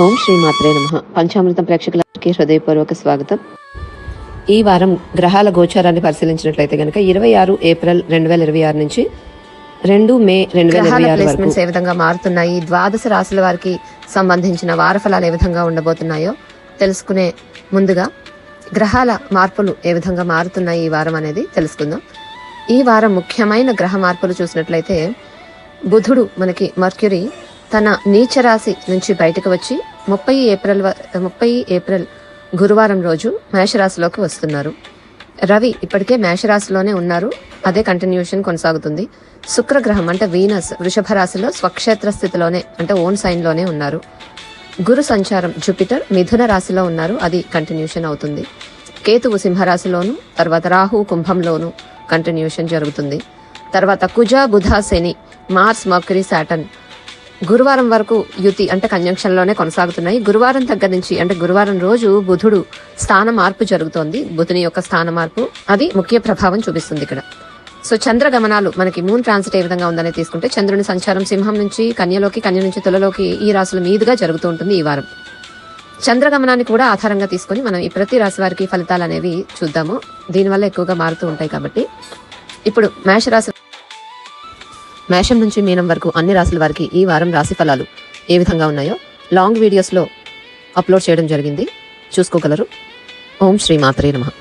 ఓం శ్రీ మాత్రే నమః. పంచామృతం ప్రేక్షకులకి హృదయపూర్వక స్వాగతం. ఈ వారం గ్రహాల గోచారాన్ని పరిశీలించినట్లయితే కనుక 26 ఏప్రిల్ 2026 నుంచి 2 మే 2026 వరకు ఏ విధంగా మారుతున్నాయి, ద్వాదశ రాశుల వారికి సంబంధించిన వార ఫలాలు ఏ విధంగా ఉండబోతున్నాయో తెలుసుకునే ముందుగా గ్రహాల మార్పులు ఏ విధంగా మారుతున్నాయి ఈ వారం అనేది తెలుసుకుందాం. ఈ వారం ముఖ్యమైన గ్రహ మార్పులు చూసినట్లయితే బుధుడు మనకి మర్క్యూరీ తన నీచ రాశి నుంచి బయటకు వచ్చి 30 ఏప్రిల్ గురువారం రోజు మేషరాశిలోకి వస్తున్నారు. రవి ఇప్పటికే మేషరాశిలోనే ఉన్నారు, అదే కంటిన్యూషన్ కొనసాగుతుంది. శుక్రగ్రహం అంటే వీనస్ వృషభ రాశిలో స్వక్షేత్ర స్థితిలోనే అంటే ఓన్ సైన్ లోనే ఉన్నారు. గురు సంచారం జూపిటర్ మిథున రాశిలో ఉన్నారు, అది కంటిన్యూషన్ అవుతుంది. కేతువు సింహరాశిలోను, తర్వాత రాహు కుంభంలోను కంటిన్యూషన్ జరుగుతుంది. తర్వాత కుజ బుధ శని మార్స్ మర్క్యూరీ సాటర్న్ గురువారం వరకు యుతి అంటే కంజంక్షన్ లోనే కొనసాగుతున్నాయి. గురువారం దగ్గర నుంచి అంటే గురువారం రోజు బుధుడు స్థాన మార్పు జరుగుతోంది. బుధుని యొక్క స్థాన మార్పు అది ముఖ్య ప్రభావం చూపిస్తుంది ఇక్కడ. సో చంద్ర గమనాలు మనకి మూన్ ట్రాన్సిట్ ఏ విధంగా ఉందని తీసుకుంటే చంద్రుని సంచారం సింహం నుంచి కన్యలోకి, కన్య నుంచి తులలోకి ఈ రాశుల మీదుగా జరుగుతూ ఉంటుంది ఈ వారం. చంద్రగమనాన్ని కూడా ఆధారంగా తీసుకుని మనం ఈ ప్రతి రాశి వారికి ఫలితాలు అనేవి చూద్దాము. దీనివల్ల ఎక్కువగా మారుతూ ఉంటాయి కాబట్టి ఇప్పుడు మేషం నుంచి మీనం వరకు అన్ని రాశుల వారికి ఈ వారం రాశి ఫలాలు ఏ విధంగా ఉన్నాయో లాంగ్ వీడియోస్లో అప్లోడ్ చేయడం జరిగింది, చూసుకోగలరు. ఓం శ్రీ మాత్రే నమః.